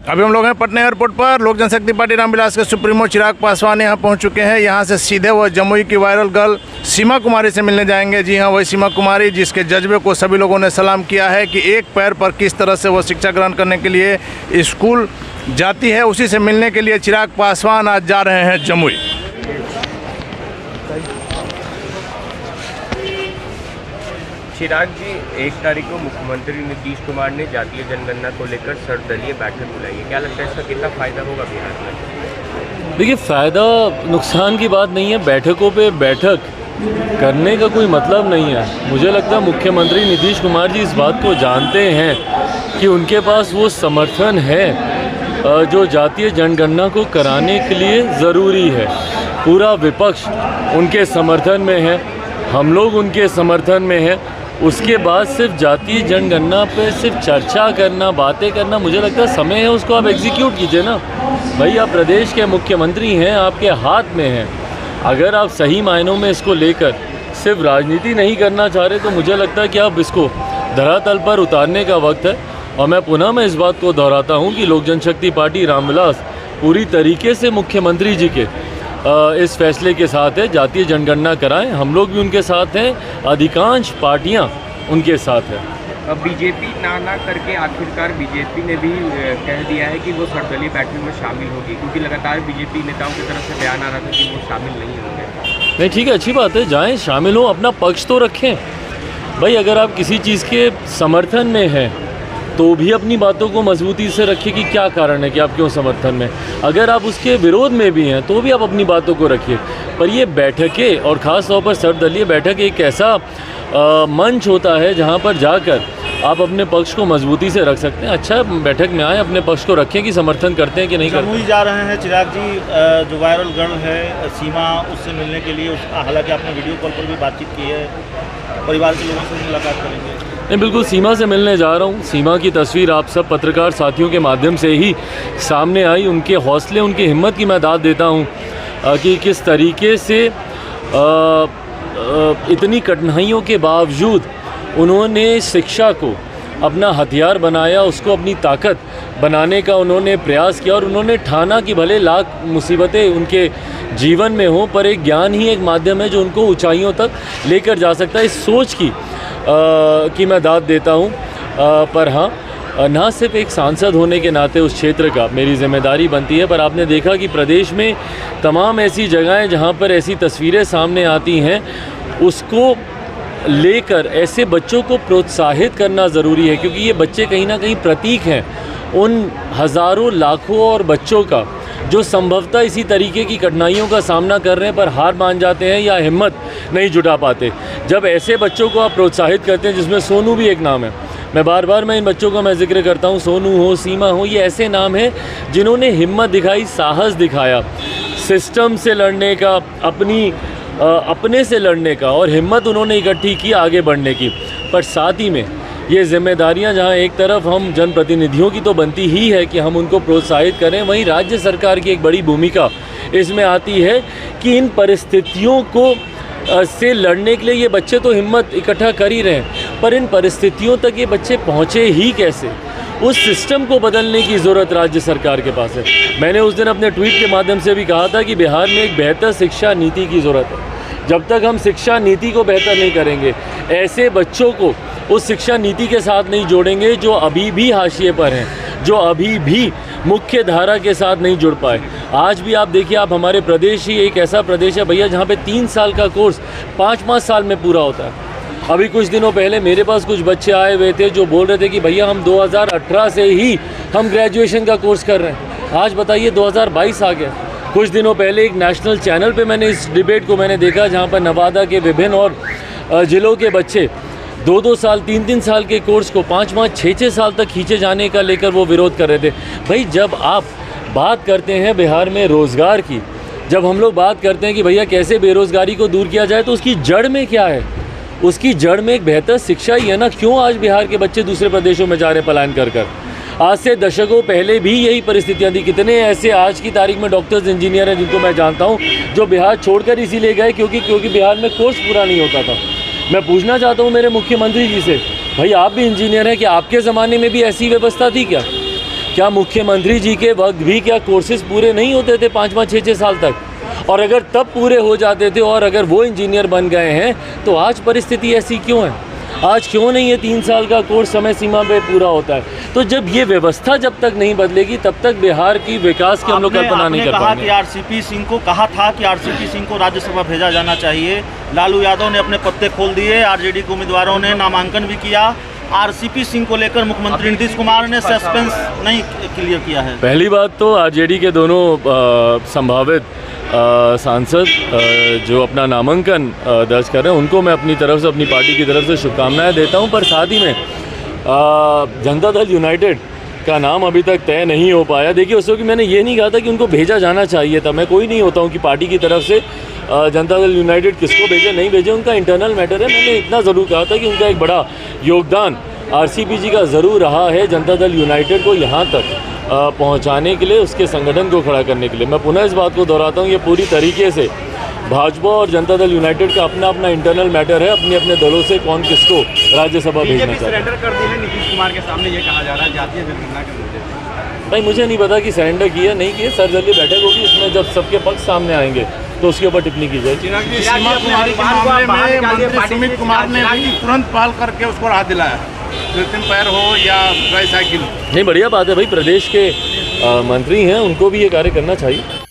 अभी हम लोग हैं पटना एयरपोर्ट पर। लोक जनशक्ति पार्टी रामविलास के सुप्रीमो चिराग पासवान यहाँ पहुँच चुके हैं। यहाँ से सीधे वो जमुई की वायरल गर्ल सीमा कुमारी से मिलने जाएंगे। जी हाँ, वही सीमा कुमारी जिसके जज्बे को सभी लोगों ने सलाम किया है कि एक पैर पर किस तरह से वो शिक्षा ग्रहण करने के लिए स्कूल जाती है, उसी से मिलने के लिए चिराग पासवान आज जा रहे हैं जमुई। चिराग जी, 1 तारीख को मुख्यमंत्री नीतीश कुमार ने जातीय जनगणना को लेकर सर्वदलीय बैठक बुलाई है। क्या लगता है इसका कितना फ़ायदा होगा बिहार में? देखिए, फ़ायदा नुकसान की बात नहीं है। बैठकों पे बैठक करने का कोई मतलब नहीं है। मुझे लगता है मुख्यमंत्री नीतीश कुमार जी इस बात को जानते हैं कि उनके पास वो समर्थन है जो जातीय जनगणना को कराने के लिए ज़रूरी है। पूरा विपक्ष उनके समर्थन में है, हम लोग उनके समर्थन में हैं। उसके बाद सिर्फ जातीय जनगणना पे सिर्फ चर्चा करना, बातें करना, मुझे लगता है समय है उसको आप एग्जीक्यूट कीजिए ना भाई। आप प्रदेश के मुख्यमंत्री हैं, आपके हाथ में है। अगर आप सही मायनों में इसको लेकर सिर्फ राजनीति नहीं करना चाह रहे तो मुझे लगता है कि आप इसको धरातल पर उतारने का वक्त है। और मैं इस बात को दोहराता हूँ कि लोक जनशक्ति पार्टी रामविलास पूरी तरीके से मुख्यमंत्री जी के इस फैसले के साथ है। जातीय जनगणना कराएं, हम लोग भी उनके साथ हैं, अधिकांश पार्टियां उनके साथ हैं। अब बीजेपी ना करके आखिरकार बीजेपी ने भी कह दिया है कि वो सर्वदलीय बैठक में शामिल होगी, क्योंकि लगातार बीजेपी नेताओं की तरफ से बयान आ रहा था कि वो शामिल नहीं होंगे। नहीं, ठीक है, अच्छी बात है, जाएं, शामिल हो, अपना पक्ष तो रखें भाई। अगर आप किसी चीज़ के समर्थन में हैं तो भी अपनी बातों को मजबूती से रखिए कि क्या कारण है कि आप क्यों समर्थन में। अगर आप उसके विरोध में भी हैं तो भी आप अपनी बातों को रखिए। पर ये बैठकें और ख़ास तौर पर सर्वदलीय बैठक एक ऐसा मंच होता है जहाँ पर जाकर आप अपने पक्ष को मजबूती से रख सकते हैं। अच्छा, बैठक में आए, अपने पक्ष को रखें कि समर्थन करते हैं कि नहीं करते। जमुई जा रहे हैं चिराग जी, जो वायरल गर्ल है सीमा, उससे मिलने के लिए। हालांकि आपने वीडियो कॉल पर भी बातचीत की है, परिवार के लोगों से मुलाकात करेंगे? नहीं, बिल्कुल सीमा से मिलने जा रहा हूँ। सीमा की तस्वीर आप सब पत्रकार साथियों के माध्यम से ही सामने आई। उनके हौसले, उनकी हिम्मत की मैं दाद देता हूँ कि किस तरीके से इतनी कठिनाइयों के बावजूद उन्होंने शिक्षा को अपना हथियार बनाया, उसको अपनी ताकत बनाने का उन्होंने प्रयास किया। और उन्होंने ठाना कि भले लाख मुसीबतें उनके जीवन में हों, पर एक ज्ञान ही एक माध्यम है जो उनको ऊंचाइयों तक लेकर जा सकता है। इस सोच की मैं दाद देता हूँ। पर हाँ, ना सिर्फ एक सांसद होने के नाते उस क्षेत्र का मेरी जिम्मेदारी बनती है, पर आपने देखा कि प्रदेश में तमाम ऐसी जगहें जहाँ पर ऐसी तस्वीरें सामने आती हैं, उसको लेकर ऐसे बच्चों को प्रोत्साहित करना ज़रूरी है। क्योंकि ये बच्चे कहीं ना कहीं प्रतीक हैं उन हज़ारों लाखों और बच्चों का जो संभवतः इसी तरीके की कठिनाइयों का सामना कर रहे हैं पर हार मान जाते हैं या हिम्मत नहीं जुटा पाते। जब ऐसे बच्चों को आप प्रोत्साहित करते हैं, जिसमें सोनू भी एक नाम है, मैं बार इन बच्चों का मैं जिक्र करता हूँ, सोनू हो, सीमा हो, ये ऐसे नाम हैं जिन्होंने हिम्मत दिखाई, साहस दिखाया, सिस्टम से लड़ने का, अपने से लड़ने का, और हिम्मत उन्होंने इकट्ठी की आगे बढ़ने की। पर साथ ही में ये जिम्मेदारियां जहां एक तरफ हम जनप्रतिनिधियों की तो बनती ही है कि हम उनको प्रोत्साहित करें, वहीं राज्य सरकार की एक बड़ी भूमिका इसमें आती है कि इन परिस्थितियों को से लड़ने के लिए ये बच्चे तो हिम्मत इकट्ठा कर ही रहे हैं, पर इन परिस्थितियों तक ये बच्चे पहुँचे ही कैसे, उस सिस्टम को बदलने की ज़रूरत राज्य सरकार के पास है। मैंने उस दिन अपने ट्वीट के माध्यम से भी कहा था कि बिहार में एक बेहतर शिक्षा नीति की ज़रूरत है। जब तक हम शिक्षा नीति को बेहतर नहीं करेंगे, ऐसे बच्चों को उस शिक्षा नीति के साथ नहीं जोड़ेंगे जो अभी भी हाशिए पर हैं, जो अभी भी मुख्य धारा के साथ नहीं जुड़ पाए। आज भी आप देखिए, आप हमारे प्रदेश ही एक ऐसा प्रदेश है भैया जहाँ पे 3 साल का कोर्स 5-5 साल में पूरा होता है। अभी कुछ दिनों पहले मेरे पास कुछ बच्चे आए हुए थे जो बोल रहे थे कि भैया हम 2018 से ही हम ग्रेजुएशन का कोर्स कर रहे हैं। आज बताइए 2022 आ गया। कुछ दिनों पहले एक नेशनल चैनल पे मैंने इस डिबेट को मैंने देखा जहाँ पर नवादा के विभिन्न और ज़िलों के बच्चे 2-2 साल 3-3 साल के कोर्स को 5-5 6-6 साल तक खींचे जाने का लेकर वो विरोध कर रहे थे। भाई, जब आप बात करते हैं बिहार में रोज़गार की, जब हम लोग बात करते हैं कि भैया कैसे बेरोज़गारी को दूर किया जाए, तो उसकी जड़ में क्या है? उसकी जड़ में एक बेहतर शिक्षा ही है ना। क्यों आज बिहार के बच्चे दूसरे प्रदेशों में जा रहे पलायन कर? आज से दशकों पहले भी यही परिस्थितियाँ थी। कितने ऐसे आज की तारीख में डॉक्टर्स, इंजीनियर हैं जिनको मैं जानता हूँ जो बिहार छोड़कर इसीलिए गए क्योंकि बिहार में कोर्स पूरा नहीं होता था। मैं पूछना चाहता हूँ मेरे मुख्यमंत्री जी से, भाई आप भी इंजीनियर हैं, कि आपके ज़माने में भी ऐसी व्यवस्था थी क्या? क्या मुख्यमंत्री जी के वक्त भी क्या कोर्सेज पूरे नहीं होते थे 5-5, 6-6 साल तक? और अगर तब पूरे हो जाते थे और अगर वो इंजीनियर बन गए हैं तो आज परिस्थिति ऐसी क्यों है? आज क्यों नहीं ये 3 साल का कोर्स समय सीमा पे पूरा होता है? तो जब ये व्यवस्था जब तक नहीं बदलेगी तब तक बिहार की विकास की हम लोग कल्पना नहीं कर कहा पाएंगे। कि आरसीपी सिंह को कहा था कि आरसीपी सिंह को राज्यसभा भेजा जाना चाहिए। लालू यादव ने अपने पत्ते खोल दिए, आरजेडी के उम्मीदवारों ने नामांकन भी किया। आरसीपी सिंह को लेकर मुख्यमंत्री नीतीश कुमार ने सस्पेंस नहीं क्लियर किया है। पहली बात तो आरजेडी के दोनों संभावित सांसद जो अपना नामांकन दर्ज कर रहे हैं उनको मैं अपनी तरफ से, अपनी पार्टी की तरफ से शुभकामनाएं देता हूं। पर साथ ही में जनता दल यूनाइटेड का नाम अभी तक तय नहीं हो पाया। देखिए, उसको कि मैंने ये नहीं कहा था कि उनको भेजा जाना चाहिए था। मैं कोई नहीं होता हूँ कि पार्टी की तरफ से जनता दल यूनाइटेड किसको भेजे नहीं भेजे, उनका इंटरनल मैटर है। मैंने इतना ज़रूर कहा था कि उनका एक बड़ा योगदान आरसीपी जी का ज़रूर रहा है जनता दल यूनाइटेड को यहाँ तक पहुँचाने के लिए, उसके संगठन को खड़ा करने के लिए। मैं पुनः इस बात को दोहराता हूँ, ये पूरी तरीके से भाजपा और जनता दल यूनाइटेड का अपना अपना इंटरनल मैटर है। अपने अपने दलों से कौन किसको राज्यसभा भेजना चाहता है। सरेंडर कर दी है नीतीश कुमार के सामने, ये कहा जा रहा है जातीय जनगणना के मुद्दे। भाई मुझे नहीं पता कि सरेंडर किया नहीं किया, सर्वदलीय बैठक होगी, इसमें जब सबके पक्ष सामने आएंगे तो उसके ऊपर टिप्पणी की जाएगी। सीमा कुमारी के मामले में मंत्री सुमित कुमार ने भी तुरंत पहल करके उसको राहत दिलाया, कृत्रिम पैर हो या ट्राईसाइकिल। नहीं, बढ़िया बात है भाई, प्रदेश के मंत्री हैं, उनको भी ये कार्य करना चाहिए।